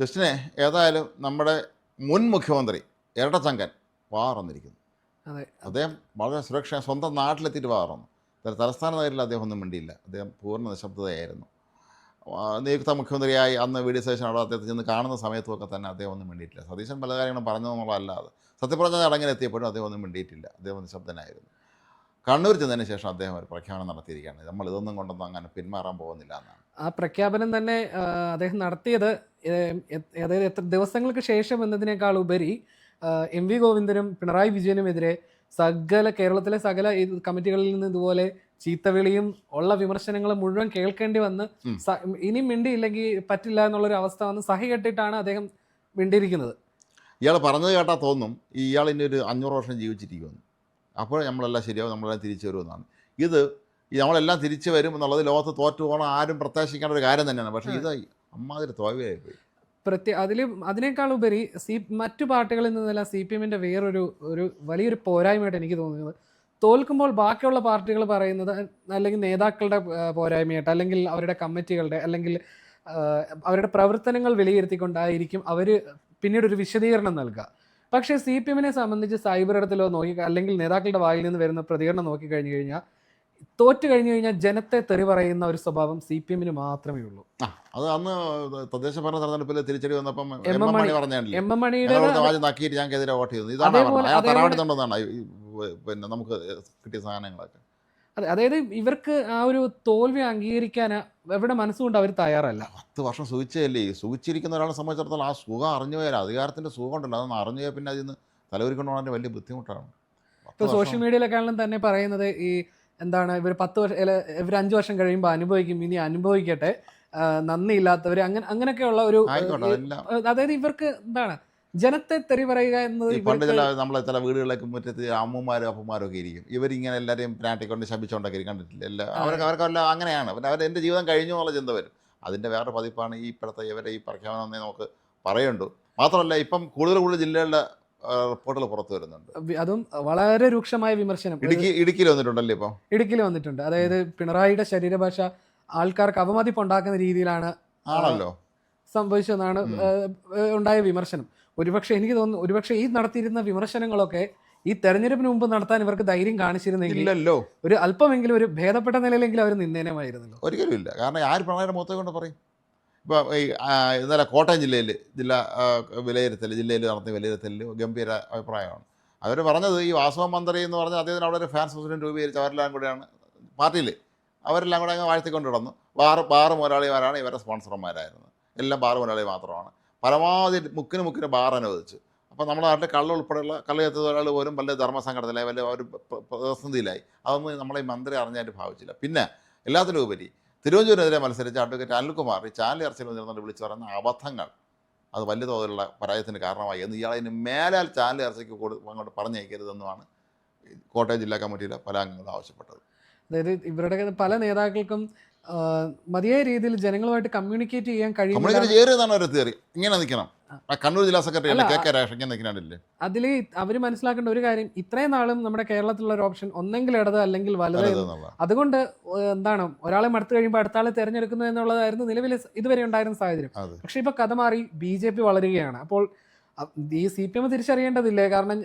ജസ്റ്റിനെ ഏതായാലും നമ്മുടെ മുൻ മുഖ്യമന്ത്രി ഇരട്ടച്ചങ്കൻ വാറന്നിരിക്കുന്നു. അതെ. അദ്ദേഹം വളരെ സുരക്ഷ സ്വന്തം നാട്ടിലെത്തിയിട്ട് വാറന്നു. തലസ്ഥാന നഗരിൽ അദ്ദേഹം ഒന്നും മിണ്ടിയില്ല. അദ്ദേഹം പൂർണ്ണ നിശബ്ദതയായിരുന്നു. നിയുക്ത മുഖ്യമന്ത്രിയായി അന്ന് വി ഡി സതീശൻ അവിടെ അദ്ദേഹത്തെ ചെന്ന് കാണുന്ന സമയത്തുമൊക്കെ തന്നെ അദ്ദേഹം ഒന്നും മിണ്ടിയിട്ടില്ല. സതീശൻ പല കാര്യങ്ങളും പറഞ്ഞതെന്നുള്ളതല്ലാതെ സത്യപ്രതിജ്ഞ ചടങ്ങിലെത്തിയപ്പോഴും അദ്ദേഹം ഒന്നും മിണ്ടിയിട്ടില്ല. അദ്ദേഹം നിശബ്ദനായിരുന്നു. കണ്ണൂർ ചെന്നതിന് ശേഷം അദ്ദേഹം ഒരു പ്രഖ്യാപനം നടത്തിയിരിക്കുകയാണ്. നമ്മൾ ഇതൊന്നും കൊണ്ടൊന്നും അങ്ങനെ പിന്മാറാൻ പോകുന്നില്ല എന്നാണ്. ആ പ്രഖ്യാപനം തന്നെ അദ്ദേഹം നടത്തിയത് അതായത് എത്ര ദിവസങ്ങൾക്ക് ശേഷം എന്നതിനേക്കാൾ ഉപരി എം വി ഗോവിന്ദനും പിണറായി വിജയനുമെതിരെ കേരളത്തിലെ സകല കമ്മിറ്റികളിൽ നിന്ന് ഇതുപോലെ ചീത്തവിളിയും ഉള്ള വിമർശനങ്ങൾ മുഴുവൻ കേൾക്കേണ്ടി വന്ന് ഇനി മിണ്ടിയില്ലെങ്കിൽ പറ്റില്ല എന്നുള്ളൊരു അവസ്ഥ വന്ന് സഹി കെട്ടിട്ടാണ് അദ്ദേഹം മിണ്ടിയിരിക്കുന്നത്. ഇയാൾ പറഞ്ഞത് കേട്ടാൽ തോന്നും ഇയാൾ ഇനി ഒരു 500 വർഷം ജീവിച്ചിരിക്കുമെന്ന്. അപ്പോൾ നമ്മളെല്ലാം ശരിയാവും, നമ്മളെല്ലാം തിരിച്ചു വരുമെന്നാണ്. ഇത് നമ്മളെല്ലാം തിരിച്ചു വരും എന്നുള്ളത് ലോകത്ത് തോറ്റു പോകണം ആരും പ്രത്യാശിക്കേണ്ട ഒരു കാര്യം തന്നെയാണ്. പക്ഷേ ഇത് അമ്മാതിരി തോൽവിയായിപ്പോയി. അതിനേക്കാൾ ഉപരി മറ്റു പാർട്ടികളിൽ നിന്നെല്ലാം CPM-ന്റെ ഒരു വലിയൊരു പോരായ്മയായിട്ട് എനിക്ക് തോന്നുന്നത്, തോൽക്കുമ്പോൾ ബാക്കിയുള്ള പാർട്ടികൾ പറയുന്നത് അല്ലെങ്കിൽ നേതാക്കളുടെ പോരായ്മയായിട്ട് അല്ലെങ്കിൽ അവരുടെ കമ്മിറ്റികളുടെ അല്ലെങ്കിൽ അവരുടെ പ്രവർത്തനങ്ങൾ വിലയിരുത്തിക്കൊണ്ടായിരിക്കും അവർ പിന്നീട് ഒരു വിശദീകരണം നൽകുക. പക്ഷേ CPM-നെ സംബന്ധിച്ച് സൈബർ ഇടത്തിലോ അല്ലെങ്കിൽ നേതാക്കളുടെ വായിൽ നിന്ന് വരുന്ന പ്രതികരണം നോക്കിക്കഴിഞ്ഞു കഴിഞ്ഞാൽ തോറ്റു കഴിഞ്ഞു കഴിഞ്ഞാൽ ജനത്തെ തെറി പറയുന്ന ഒരു സ്വഭാവം CPM-ന് മാത്രമേ ഉള്ളൂ. അത് അന്ന് തദ്ദേശ ഭരണ തെരഞ്ഞെടുപ്പിൽ തിരിച്ചടി വന്നപ്പം എം എം മണിയുടെ ഞങ്ങൾക്കെതിരെ വോട്ട് ചെയ്തു. ഇതാണ് പിന്നെ നമുക്ക് കിട്ടിയ സാധനങ്ങളൊക്കെ. അതെ, അതായത് ഇവർക്ക് ആ ഒരു തോൽവി അംഗീകരിക്കാൻ എവിടെ മനസ്സുകൊണ്ട് അവർ തയ്യാറല്ല. 10 വർഷം സുഖിച്ചല്ലേ. സുഖിച്ചിരിക്കുന്ന ഒരാളെ സംബന്ധിച്ചിടത്തോളം ആ സുഖം അറിഞ്ഞു പോയാൽ അധികാരത്തിൻ്റെ സുഖം ഉണ്ടല്ലോ, അതൊന്ന് അറിഞ്ഞു പോയാൽ പിന്നെ അതിന് തലവരിക്കൊണ്ട് പോകാൻ വലിയ ബുദ്ധിമുട്ടാണ്. ഇപ്പോൾ സോഷ്യൽ മീഡിയയിലെക്കാളും തന്നെ പറയുന്നത് എന്താണ് ഇവർ 5 വർഷം കഴിയുമ്പോൾ അനുഭവിക്കും, ഇനി അനുഭവിക്കട്ടെ, നന്ദിയില്ലാത്തവർ, അങ്ങനെയൊക്കെയുള്ള ഒരു, അതായത് ഇവർക്ക് എന്താണ് ജനത്തെ തെറി പറയുക എന്നത്. പണ്ട് നമ്മളെ ചില വീടുകളിലേക്ക് മുറ്റത്ത് അമ്മമാരും അപ്പന്മാരും ഒക്കെ ഇരിക്കും, ഇവരിങ്ങനെ എല്ലാവരെയും പ്രാറ്റിക്കൊണ്ട് ശപിച്ചുകൊണ്ടൊക്കെ കണ്ടിട്ടില്ല. അവർക്കെല്ലാം അങ്ങനെയാണ്. പിന്നെ എൻ്റെ ജീവിതം കഴിഞ്ഞു എന്നുള്ള ചിന്ത വരും. അതിൻ്റെ വേറെ പതിപ്പാണ് ഇപ്പോഴത്തെ ഇവരെ ഈ പ്രഖ്യാപനം എന്നേ നമുക്ക് പറയുന്നുണ്ട്. മാത്രമല്ല ഇപ്പം കൂടുതൽ ജില്ലകളുടെ റിപ്പോർട്ടുകൾ പുറത്തു വരുന്നുണ്ട്. അതും വളരെ രൂക്ഷമായ വിമർശനം ഇടുക്കിയിൽ വന്നിട്ടുണ്ടല്ലേ? ഇപ്പം ഇടുക്കിയിൽ വന്നിട്ടുണ്ട്. അതായത് പിണറായിയുടെ ശരീരഭാഷ ആൾക്കാർക്ക് അവമതിപ്പുണ്ടാക്കുന്ന രീതിയിലാണ് ആണല്ലോ സംഭവിച്ചതെന്നാണ് ഉണ്ടായ വിമർശനം. എനിക്ക് തോന്നുന്നു ഈ നടത്തിയിരുന്ന വിമർശനങ്ങളൊക്കെ ഈ തെരഞ്ഞെടുപ്പിന് മുമ്പ് നടത്താൻ ഇവർക്ക് ധൈര്യം കാണിച്ചിരുന്നെങ്കിൽ ഒരു അല്പമെങ്കിലും ഒരു ഭേദപ്പെട്ട നിലയിലെങ്കിലും അവർ നിന്നേനമായിരുന്നല്ലോ. ഒരിക്കലും ഇല്ല. കാരണം ആര് പിണറായിയുടെ മുഖത്തെ കൊണ്ട് പറയും. ഇപ്പോൾ ഇന്നലെ കോട്ടയം ജില്ലാ ജില്ലയിൽ നടത്തിയ വിലയിരുത്തലിൽ ഗംഭീര അഭിപ്രായമാണ്. അവർ പറഞ്ഞത് ഈ വാസവ മന്ത്രി എന്ന് പറഞ്ഞാൽ അദ്ദേഹത്തിന് അവിടെ ഒരു ഫാൻസ് പ്രസിഡന്റ് രൂപീകരിച്ച് അവരെല്ലാം കൂടെയാണ് പാർട്ടിയിൽ അവരെല്ലാം കൂടെ അങ്ങ് വാഴ്ത്തിക്കൊണ്ട് കിടന്നു. ബാറ് മുതലാളിമാരാണ് ഇവരുടെ സ്പോൺസർമാരായിരുന്നത്. എല്ലാം ബാറ് മുതലാളി മാത്രമാണ്. പരമാവധി മുക്കിന് ബാർ അനുവദിച്ചു. അപ്പോൾ നമ്മുടെ നാട്ടിൽ കള്ള ഉൾപ്പെടെയുള്ള കള്ളയത്ത് തൊഴിലാളി പോലും വലിയ ധർമ്മസങ്കടത്തിലായി, വലിയ ഒരു പ്രതിസന്ധിയിലായി. അതൊന്നും നമ്മളെ ഈ മന്ത്രി അറിഞ്ഞായിട്ട് ഭാവിച്ചില്ല. പിന്നെ എല്ലാത്തിനും ഉപരി തിരുവഞ്ചൂരിനെതിരെ മത്സരിച്ച അഡ്വക്കേറ്റ് അനിൽകുമാർ ഈ ചാനൽ ചർച്ചയിൽ നിന്നിരുന്നുകൊണ്ട് വിളിച്ചു പറയുന്ന അബദ്ധങ്ങൾ അത് വലിയ തോതിലുള്ള പരാജയത്തിന് കാരണമായി എന്ന് ഇയാളതിന് മേലാൽ ചാനൽ ചർച്ചയ്ക്ക് അങ്ങോട്ട് പറഞ്ഞയക്കരുതെന്നുമാണ് കോട്ടയം ജില്ലാ കമ്മിറ്റിയിലെ പല അംഗങ്ങളും ആവശ്യപ്പെട്ടത്. അതായത് ഇവരുടെ പല നേതാക്കൾക്കും മതിയായ രീതിയിൽ ജനങ്ങളുമായിട്ട് കമ്മ്യൂണിക്കേറ്റ് ചെയ്യാൻ കഴിയും. ഇങ്ങനെ നിൽക്കണം. കണ്ണൂർ ജില്ലാ സെക്രട്ടറി നിൽക്കുന്നില്ലേ? അതിൽ അവർ മനസ്സിലാക്കേണ്ട ഒരു കാര്യം, ഇത്രയും നാളും നമ്മുടെ കേരളത്തിലുള്ള ഒരു ഓപ്ഷൻ ഒന്നെങ്കിൽ ഇടത് അല്ലെങ്കിൽ വലത്. അതുകൊണ്ട് എന്താണ് ഒരാളെ മടുത്തു കഴിയുമ്പോൾ അടുത്ത ആളെ തിരഞ്ഞെടുക്കുന്നു എന്നുള്ളതായിരുന്നു നിലവിൽ ഇതുവരെ ഉണ്ടായിരുന്ന സാഹചര്യം. പക്ഷെ ഇപ്പൊ കഥ മാറി, BJP വളരുകയാണ്. അപ്പോൾ ഈ CPM തിരിച്ചറിയേണ്ടതില്ലേ? കാരണം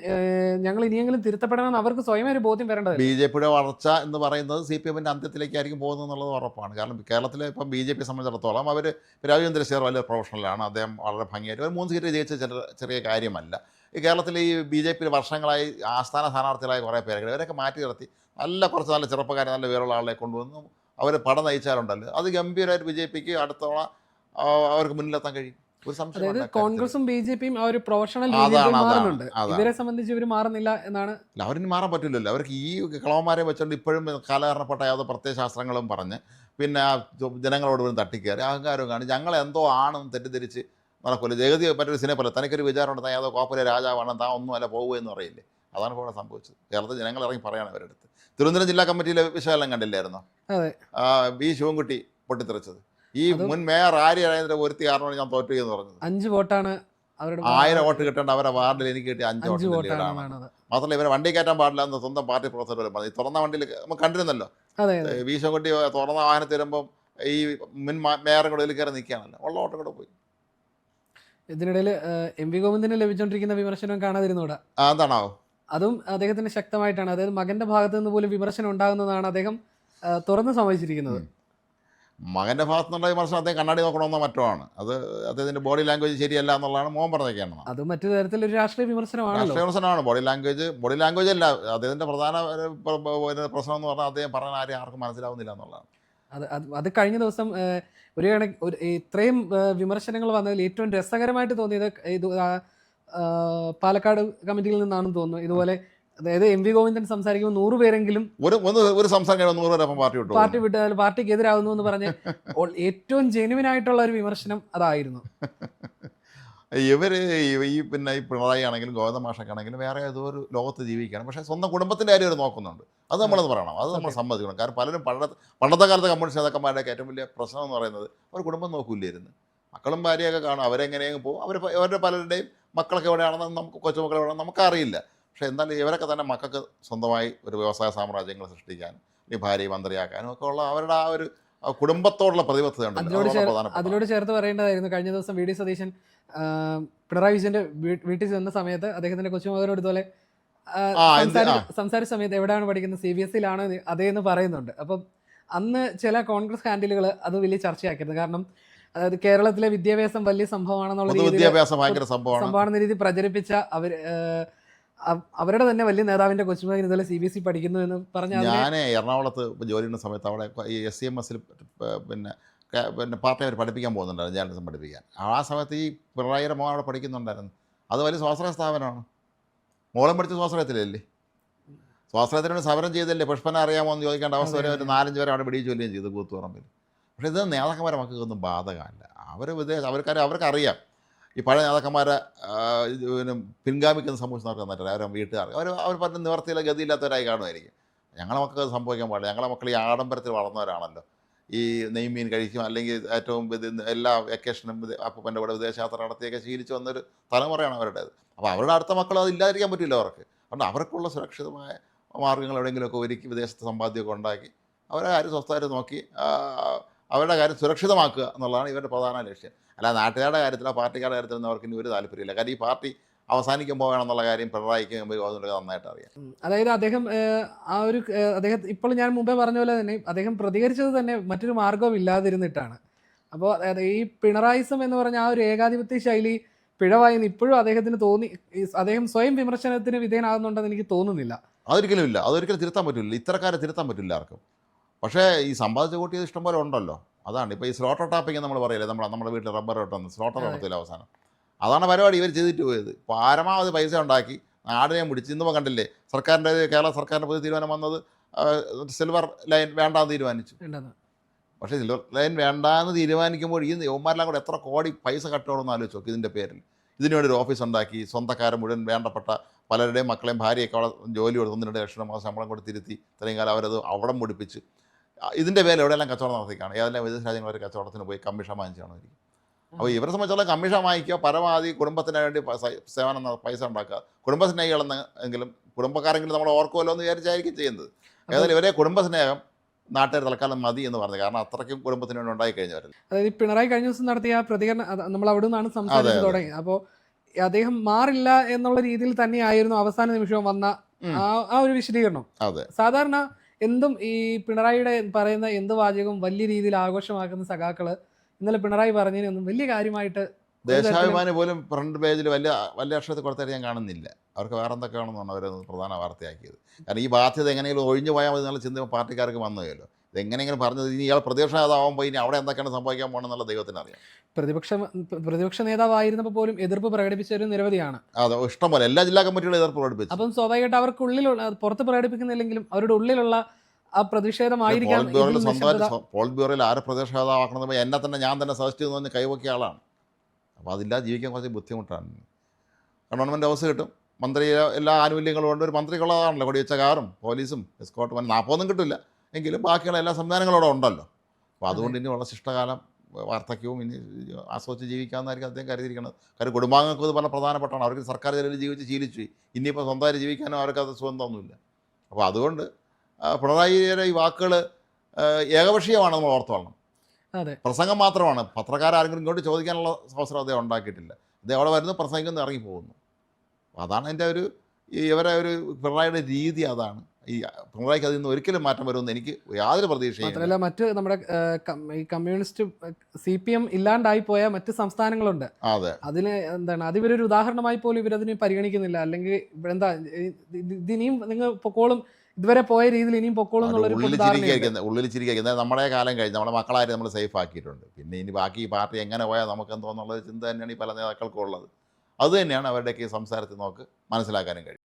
ഞങ്ങൾ ഇനിയെങ്കിലും തിരുത്തപ്പെടണമെന്ന് അവർക്ക് സ്വയം ഒരു ബോധ്യം വരേണ്ടത്. BJP-യുടെ വളർച്ച എന്ന് പറയുന്നത് CPM-ന്റെ അന്ത്യത്തിലേക്കായിരിക്കും പോകുന്നത് എന്നുള്ളത് ഉറപ്പാണ്. കാരണം കേരളത്തിലെ ഇപ്പം BJP സംബന്ധിച്ചിടത്തോളം അവർ രാജേന്ദ്ര ശേഖർ വലിയ പ്രൊഫഷണലാണ്. അദ്ദേഹം വളരെ ഭംഗിയായിട്ട് 3 സീറ്റ് ജയിച്ച ചെറിയ കാര്യമല്ല. ഈ കേരളത്തിൽ ഈ BJP വർഷങ്ങളായി ആസ്ഥാന സ്ഥാനാർത്ഥികളായ കുറേ പേരുകൾ ഇവരൊക്കെ മാറ്റി നിർത്തി കുറച്ച് നല്ല ചെറുപ്പക്കാരെ, നല്ല വേറുള്ള ആളെ കൊണ്ടുവന്നു അവർ പടം നയിച്ചാലുണ്ടല്ലോ അത് ഗംഭീരമായിട്ട് BJP-ക്ക് അടുത്തോളം അവർക്ക് മുന്നിലെത്താൻ കഴിയും. അതായത് കോൺഗ്രസും BJP-യും ആ ഒരു പ്രൊഫഷണൽ രീതിയിൽ മാറുന്നുണ്ട്. ഇവരെ സംബന്ധിച്ച് ഇവർ മാറുന്നില്ല എന്നാണ്. അവരിന് മാറാൻ പറ്റില്ലല്ലോ. അവർക്ക് ഈ കളവന്മാരെ വെച്ചുകൊണ്ട് ഇപ്പോഴും കാലഹരണപ്പെട്ട യാതൊരു പ്രത്യയശാസ്ത്രങ്ങളും പറഞ്ഞ് പിന്നെ ജനങ്ങളോട് പോലും തട്ടിക്കയറി അഹങ്കാരവും കാണി ഞങ്ങളെന്തോ ആണെന്ന് തെറ്റിദ്ധരിച്ച് നടക്കില്ല. ജഗതി മറ്റൊരു സിനിമ പോലെ തനിക്കൊരു വിചാരമുണ്ട്, താൻ ഏതോ കോപ്പലെ രാജാവാണ്, താൻ ഒന്നുമല്ല പോകുമെന്ന് പറയില്ലേ. അതാണ് ഇവിടെ സംഭവിച്ചത്. കേരളത്തിൽ ജനങ്ങൾ ഇറങ്ങി പറയാണ് അവരെടുത്ത്. തിരുവനന്തപുരം ജില്ലാ കമ്മിറ്റിയിലെ വിശകലനം കണ്ടില്ലായിരുന്നോ? B ശിവൻകുട്ടി പൊട്ടിത്തെറിച്ചത്. ഈ മുൻ മേയർ ആര്യ ഒരുത്തി കാരണമാണ് ഞാൻ തോറ്റു എന്ന് പറഞ്ഞത്. 5 വോട്ടാണ് 1000 വോട്ട് കിട്ടേണ്ട അവരുടെ വാർഡിൽ എനിക്ക് കിട്ടിയ 5 വോട്ടാണ്. മാത്രമല്ല ഇവരെ വണ്ടി കയറ്റാൻ പാടില്ല എന്ന് സ്വന്തം പാർട്ടി പ്രവർത്തകർ പറഞ്ഞു. തുറന്ന വണ്ടിയിൽ നമുക്ക് കണ്ടിരുന്നല്ലോ. B ശിവൻകുട്ടി തുറന്ന വാഹനത്തിൽ വരുമ്പം ഈ മുൻ മേയറും കൂടെ ഇതിൽ കയറി നിൽക്കുകയാണല്ലോ, ഉള്ള വോട്ടും കൂടെ പോയി. ഇതിനിടയിൽ എം വി ഗോവിന്ദന് ലഭിച്ചുകൊണ്ടിരിക്കുന്ന വിമർശനം കാണാതിരുന്നൂടാ. എന്താണാവോ? അതും അദ്ദേഹത്തിന് ശക്തമായിട്ടാണ്. അതായത് മകന്റെ ഭാഗത്ത് നിന്ന് പോലും വിമർശനം ഉണ്ടാകുന്നതാണ് അദ്ദേഹം തുറന്ന് സമ്മതിച്ചിരിക്കുന്നത്. മകൻ്റെ ഭാഗത്തു നിന്നുള്ള വിമർശനം അദ്ദേഹം കണ്ണാടി നോക്കണമെന്നോ മറ്റോ ആണ്. അത് അദ്ദേഹത്തിൻ്റെ ബോഡി ലാംഗ്വേജ് ശരിയല്ല എന്നുള്ളതാണ് മോൻ പറഞ്ഞേക്കാണ്. അത് മറ്റു തരത്തിലൊരു രാഷ്ട്രീയ വിമർശനമാണല്ലോ. രാഷ്ട്രീയ വിമർശനമാണ്. ബോഡി ലാംഗ്വേജ് അല്ല അദ്ദേഹത്തിൻ്റെ പ്രധാന പ്രശ്നം എന്ന് പറഞ്ഞാൽ അദ്ദേഹം പറഞ്ഞ ആർക്കും മനസ്സിലാവുന്നില്ല എന്നുള്ളതാണ്. അത് കഴിഞ്ഞ ദിവസം ഇത്രയും വിമർശനങ്ങൾ വന്നതിൽ ഏറ്റവും രസകരമായിട്ട് തോന്നിയത് ഇത് പാലക്കാട് കമ്മിറ്റിയിൽ നിന്നാണെന്ന് തോന്നുന്നു. ഇതുപോലെ അതായത് എം വി ഗോവിന്ദൻ സംസാരിക്കുമ്പോൾ 100 പേരെങ്കിലും ഒരു സംസാരം പാർട്ടി വിട്ടാൽ പാർട്ടിക്ക് എതിരാകുന്നു എന്ന് പറഞ്ഞ് ഏറ്റവും ജെന്യുവൻ ആയിട്ടുള്ള ഒരു വിമർശനം അതായിരുന്നു. ഈ പിണറായി ആണെങ്കിലും ഗോവിന്ദ മാഷക്കാണെങ്കിലും വേറെ ഏതോ ഒരു ലോകത്ത് ജീവിക്കുകയാണ്. പക്ഷേ സ്വന്തം കുടുംബത്തിൻ്റെ കാര്യം അവർ നോക്കുന്നുണ്ട്. അത് നമ്മളത് പറയണം, അത് നമ്മൾ സമ്മതിക്കണം. കാരണം പലരും പണ്ടത്തെ കാലത്തെ കമ്മ്യൂണിസ്റ്റ് നേതാക്കന്മാരുടെയൊക്കെ ഏറ്റവും വലിയ പ്രശ്നം എന്ന് പറയുന്നത് അവർ കുടുംബം നോക്കൂലായിരുന്നു. മക്കളും ഭാര്യയൊക്കെ കാണും, അവരെങ്ങനെയെങ്കിലും പോകും. അവരുടെ പലരുടെയും മക്കളൊക്കെ എവിടെയാണെന്ന് നമുക്ക് കൊച്ചുമക്കൾ എവിടെയാണെന്ന് നമുക്കറിയില്ല. പക്ഷേ എന്തായാലും ഇവരൊക്കെ തന്നെ മക്കൾക്ക് സ്വന്തമായി ഒരു വ്യവസായ സാമ്രാജ്യങ്ങൾ സൃഷ്ടിക്കാനും ഈ ഭാര്യയെ മന്ത്രിയാക്കാനും ഒക്കെ ഉള്ള അവരുടെ ആ ഒരു കുടുംബത്തോടുള്ള പ്രതിബദ്ധതയുണ്ട്. അതിനോട് ചേർത്ത് പറയേണ്ടതായിരുന്നു, കഴിഞ്ഞ ദിവസം വി ഡി സതീശൻ പിണറായി വിജയന്റെ വീട്ടിൽ ചെന്ന സമയത്ത് അദ്ദേഹത്തിന്റെ കൊച്ചുമകനോട് ഇതുപോലെ സംസാരിച്ച സമയത്ത് എവിടെയാണ് പഠിക്കുന്നത്, CBSE-യിലാണ് അതേന്ന് പറയുന്നുണ്ട്. അപ്പം അന്ന് ചില കോൺഗ്രസ് ഹാൻഡിലുകൾ അത് വലിയ ചർച്ചയാക്കിയിരുന്നു. കാരണം അതായത് കേരളത്തിലെ വിദ്യാഭ്യാസം വലിയ സംഭവമാണെന്നുള്ള സംഭവമാണെന്ന രീതി പ്രചരിപ്പിച്ച അവരുടെ തന്നെ വലിയ നേതാവിന്റെ കൊച്ചുമകൻ ഇതുപോലെ CBSE പഠിക്കുന്നു എന്ന് പറഞ്ഞാൽ ഞാൻ എറണാകുളത്ത് ജോലി ചെയ്യുന്ന സമയത്ത് അവിടെ ഈ SCMS പിന്നെ പാർട്ടി അവർ പഠിപ്പിക്കാൻ പോകുന്നുണ്ടായിരുന്നു, ജേർണലിസം പഠിപ്പിക്കാൻ. ആ സമയത്ത് ഈ പിണറായിയുടെ മോൻ അവിടെ പഠിക്കുന്നുണ്ടായിരുന്നു. അത് വലിയ സ്വാശ്രയ സ്ഥാപനമാണ്. മോളം പഠിച്ച സ്വാശ്രയത്തിലല്ലേ, സ്വാശ്രയത്തിനോട് സമരം ചെയ്തല്ലേ പുഷ്പനെ അറിയാമോ എന്ന് ചോദിക്കേണ്ട അവസ്ഥ വരെ ഒരു 4-5 പേരെ അവിടെ പിടിച്ച് ചൊല്ലുകയും ചെയ്തു കൂത്തുപറമ്പിൽ. പക്ഷേ ഇത് നേതാക്കന്മാരെ മക്കൾക്കൊന്നും ബാധകമല്ല. അവർക്കറിയാം ഈ പഴയ നേതാക്കന്മാരെ പിൻഗാമിക്കുന്ന സംഭവിച്ചവർക്ക് തന്നിട്ടില്ല. അവരെ വീട്ടുകാർക്ക് അവർ പറഞ്ഞ നിവർത്തിയില്ല ഗതിയില്ലാത്തവരായി കാണുമായിരിക്കും. ഞങ്ങളെ മക്കൾക്ക് സംഭവിക്കാൻ പാടില്ല. ഞങ്ങളെ മക്കൾ ഈ ആഡംബരത്തിൽ വളർന്നവരാണല്ലോ. ഈ നെയ്മീൻ കഴിക്കും, അല്ലെങ്കിൽ ഏറ്റവും എല്ലാ വെക്കേഷനും അപ്പൻ്റെ കൂടെ വിദേശയാത്ര നടത്തിയൊക്കെ ശീലിച്ച് വന്നൊരു തലമുറയാണ് അവരുടേത്. അപ്പോൾ അവരുടെ അടുത്ത മക്കൾ അത് ഇല്ലാതിരിക്കാൻ പറ്റില്ല അവർക്ക്. അതുകൊണ്ട് അവർക്കുള്ള സുരക്ഷിതമായ മാർഗ്ഗങ്ങൾ എവിടെയെങ്കിലുമൊക്കെ ഒരുക്കി വിദേശത്ത് സമ്പാദ്യമൊക്കെ ഉണ്ടാക്കി അവരുടെ കാര്യം സ്വസ്ഥമായിട്ട് നോക്കി അവരുടെ കാര്യം സുരക്ഷിതമാക്കുക എന്നുള്ളതാണ് ഇവരുടെ പ്രധാന ലക്ഷ്യം. അല്ല നാട്ടുകാരുടെ കാര്യത്തിലോ പാർട്ടിക്കാരുടെ കാര്യത്തിലൊന്നും അവർക്ക് ഇനി ഒരു താല്പര്യമില്ല. കാരണം ഈ പാർട്ടി അവസാനിക്കുമ്പോൾ വേണമെന്നുള്ള കാര്യം പിണറായിക്ക് നന്നായിട്ട് അറിയാം. അതായത് അദ്ദേഹം അദ്ദേഹം ഇപ്പോൾ ഞാൻ മുമ്പേ പറഞ്ഞ പോലെ തന്നെ അദ്ദേഹം പ്രതികരിച്ചത് തന്നെ മറ്റൊരു മാർഗവും ഇല്ലാതിരുന്നിട്ടാണ്. അപ്പോൾ ഈ പിണറായിസം എന്ന് പറഞ്ഞ ആ ഒരു ഏകാധിപത്യ ശൈലി പിഴവായെന്ന് ഇപ്പോഴും അദ്ദേഹത്തിന് തോന്നി. അദ്ദേഹം സ്വയം വിമർശനത്തിന് വിധേയനാകുന്നുണ്ടെന്ന് എനിക്ക് തോന്നുന്നില്ല. അതൊരിക്കലും ഇല്ല, അതൊരിക്കലും തിരുത്താൻ പറ്റില്ല. ഇത്തരക്കാരെ തിരുത്താൻ പറ്റില്ല ആർക്കും. പക്ഷേ ഈ സമ്പാദിച്ച കൂട്ടിയത് ഇഷ്ടംപോലെ ഉണ്ടല്ലോ. അതാണ് ഇപ്പോൾ ഈ സ്ലോട്ടർ ടാപ്പിംഗ് നമ്മൾ പറയില്ലേ, നമ്മുടെ വീട്ടിൽ റബ്ബർ ഇട്ടൊന്ന് സ്ലോട്ടർ നടത്തില്ല അവസാനം. അതാണ് പരിപാടി ഇവർ ചെയ്തിട്ട് പോയത്. പരമാവധി പൈസ ഉണ്ടാക്കി നാടിനെ പിടിച്ച് ഇന്നിപ്പോൾ കണ്ടില്ലേ, കേരള സർക്കാരിൻ്റെ പുതിയ തീരുമാനം വന്നത് സിൽവർ ലൈൻ വേണ്ടാന്ന് തീരുമാനിച്ചു. പക്ഷേ സിൽവർ ലൈൻ വേണ്ടാന്ന് തീരുമാനിക്കുമ്പോൾ ഈ യവന്മാരെല്ലാം കൂടെ എത്ര കോടി പൈസ കട്ടണമെന്ന് ആലോചിച്ച് നോക്കി. ഇതിൻ്റെ പേരിൽ ഇതിനുവേണ്ടി ഒരു ഓഫീസ് ഉണ്ടാക്കി സ്വന്തക്കാരെ മുഴുവൻ വേണ്ടപ്പെട്ട പലരുടെയും മക്കളെയും ഭാര്യയൊക്കെ അവിടെ ജോലി കൊടുത്ത് 1-2 ലക്ഷം രൂപ ശമ്പളം കൂടി തിരുത്തി ഇത്രയും കാലം അവരത് അവിടെ മുടിപ്പിച്ച് ഇതിൻ്റെ പേരിൽ എവിടെയെല്ലാം കച്ചവടം നടത്തിക്കാണ്. ഏതെല്ലാം വിദേശ രാജ്യങ്ങൾ ഒരു കച്ചവടത്തിന് പോയി കമ്മീഷൻ വാങ്ങിച്ചാണ്. അപ്പോൾ ഇവരെ സംബന്ധിച്ചുള്ള കമ്മീഷൻ വാങ്ങിക്കുക, പരമാവധി കുടുംബത്തിന് വേണ്ടി സേവനം പൈസ ഉണ്ടാക്കുക, കുടുംബസ്നേഹികളെന്നെങ്കിലും കുടുംബക്കാരെങ്കിലും നമ്മൾ ഓർക്കുമല്ലോ എന്ന് വിചാരിച്ചായിരിക്കും ചെയ്യുന്നത്. ഏതായാലും ഇവരെ കുടുംബസ്നേഹം നാട്ടുകാർ തൽക്കാലം മതി എന്ന് പറഞ്ഞു. കാരണം അത്രയ്ക്കും കുടുംബത്തിന് വേണ്ടി ഉണ്ടായി കഴിഞ്ഞവരല്ല. അതായത് പിണറായി കഴിഞ്ഞ ദിവസം നടത്തിയ പ്രതികരണം നമ്മൾ അവിടെ നിന്നാണ് സംസാരിച്ചു തുടങ്ങി. അപ്പോൾ അദ്ദേഹം മാറില്ല എന്നുള്ള രീതിയിൽ തന്നെയായിരുന്നു അവസാന നിമിഷവും വന്ന ആ ഒരു വിശദീകരണം. സാധാരണ എന്തും ഈ പിണറായിയുടെ പറയുന്ന എന്ത് വാചകവും വലിയ രീതിയിൽ ആഘോഷമാക്കുന്ന സഖാക്കള് ഇന്നലെ പിണറായി പറഞ്ഞതിനൊന്നും വലിയ കാര്യമായിട്ട് ദേശാഭിമാനി പോലും ഫ്രണ്ട് പേജിൽ വലിയ അക്ഷരത്തിൽ കൊടുത്തായിട്ട് ഞാൻ കാണുന്നില്ല. അവർക്ക് വേറെ എന്തൊക്കെയാണെന്നാണ് അവർ പ്രധാന വാർത്തയാക്കിയത്. കാരണം ഈ ബാധ്യത എങ്ങനെയെങ്കിലും ഒഴിഞ്ഞു പോയാൽ മതി എന്നുള്ള ചിന്ത പാർട്ടിക്കാർക്ക് വന്നുകയല്ലോ. ഇതെങ്ങനെയെങ്കിലും പറഞ്ഞത് ഇനി ഇയാൾ പ്രതിപക്ഷ നേതാവുമ്പോൾ ഇനി അവിടെ എന്തൊക്കെയാണ് സംഭവിക്കാൻ പോകണമെന്നുള്ള ദൈവത്തിന് അറിയാം. പ്രതിപക്ഷ നേതാവായിരുന്നപ്പോൾ പോലും എതിർപ്പ് പ്രകടിപ്പിച്ചവരും നിരവധിയാണ്. അതെ, ഇഷ്ടംപോലെ എല്ലാ ജില്ലാ കമ്മിറ്റികളും എതിർപ്പ് പ്രകടിപ്പിച്ചു. അപ്പം സ്വാഭാവികമായിട്ട് അവർക്കുള്ളിലുള്ള പുറത്ത് പ്രകടിപ്പിക്കുന്നില്ലെങ്കിലും അവരുടെ ഉള്ളിലുള്ള ആ പ്രതിഷേധമായിരിക്കാം. പോളിറ്റ് ബ്യൂറോയിൽ ആരെ പ്രതിപക്ഷ നേതാവാക്കണമെന്ന് എന്നെ തന്നെ ഞാൻ തന്നെ സജസ്റ്റ് ചെയ്തു എന്ന് കൈവക്കിയ ആളാണ്. അപ്പോൾ അതില്ലാതെ ജീവിക്കാൻ കുറച്ച് ബുദ്ധിമുട്ടാണ്. ഗവൺമെൻറ് ഹൗസ് കിട്ടും, മന്ത്രി എല്ലാ ആനുകൂല്യങ്ങളും കൊണ്ട് ഒരു മന്ത്രിക്കുള്ളതാണല്ലോ, കൊടിവെച്ച കാറും പോലീസും എസ്കോർട്ട് 40 കിട്ടില്ല എങ്കിലും ബാക്കിയുള്ള എല്ലാ സംവിധാനങ്ങളും അവിടെ ഉണ്ടല്ലോ. അപ്പോൾ അതുകൊണ്ട് ഇനി ഉള്ള ശിഷ്ടകാലം വാർദ്ധക്യവും ഇനി ആസ്വദിച്ച് ജീവിക്കാമെന്നായിരിക്കും അദ്ദേഹം കരുതിയിരിക്കുന്നത്. കാര്യം കുടുംബാംഗങ്ങൾക്ക് ഇത് വളരെ പ്രധാനപ്പെട്ടാണ്. അവർക്ക് സർക്കാർ ജോലിയിൽ ജീവിച്ച് ശീലിച്ചു, ഇനിയിപ്പോൾ സ്വന്തമായിട്ട് ജീവിക്കാനും അവർക്കത് സ്വന്തമൊന്നുമില്ല. അപ്പോൾ അതുകൊണ്ട് പിണറായിയുടെ ഈ വാക്കുകൾ ഏകപക്ഷീയമാണ് നമ്മൾ ഓർത്തോളണം. പ്രസംഗം മാത്രമാണ്. പത്രക്കാരെങ്കിലും ഇങ്ങോട്ട് ചോദിക്കാനുള്ള അവസരം അദ്ദേഹം ഉണ്ടാക്കിയിട്ടില്ല. അത് അവിടെ വരുന്നു, പ്രസംഗിക്കുന്നു, ഇറങ്ങി പോകുന്നു. അപ്പോൾ അതാണ് എൻ്റെ ഒരു ഇവരെ ഒരു പിണറായിയുടെ രീതി. അതാണ് ഈ പിണറായിക്ക് അതിൽ നിന്ന് ഒരിക്കലും മാറ്റം വരുമെന്ന് എനിക്ക് യാതൊരു പ്രതീക്ഷയും. മാത്രമല്ല മറ്റ് നമ്മുടെ ഈ കമ്മ്യൂണിസ്റ്റ് CPM ഇല്ലാണ്ടായി പോയ മറ്റ് സംസ്ഥാനങ്ങളുണ്ട്. അതെ, അതിന് എന്താണ് അത് ഇവരൊരു ഉദാഹരണമായി പോലും ഇവരതിനെ പരിഗണിക്കുന്നില്ല. അല്ലെങ്കിൽ എന്താ ഇതിനിയും നിങ്ങൾ പൊക്കോളും, ഇതുവരെ പോയ രീതിയിൽ ഇനിയും പൊക്കോളും എന്നുള്ളൊരു ഉള്ളിൽ ചിരിക്കുന്നത് നമ്മുടെ കാലം കഴിഞ്ഞ് നമ്മുടെ മക്കളാരും നമ്മൾ സേഫ് ആക്കിയിട്ടുണ്ട്. പിന്നെ ഇനി ബാക്കി ഈ പാർട്ടി എങ്ങനെ പോയാൽ നമുക്ക് എന്തോന്നുള്ളത് ചിന്ത തന്നെയാണ് ഈ പല നേതാക്കൾക്കും ഉള്ളത്. അതുതന്നെയാണ് അവരുടെയൊക്കെ ഈ സംസാരത്തിൽ നമുക്ക് മനസ്സിലാക്കാനും കഴിയും.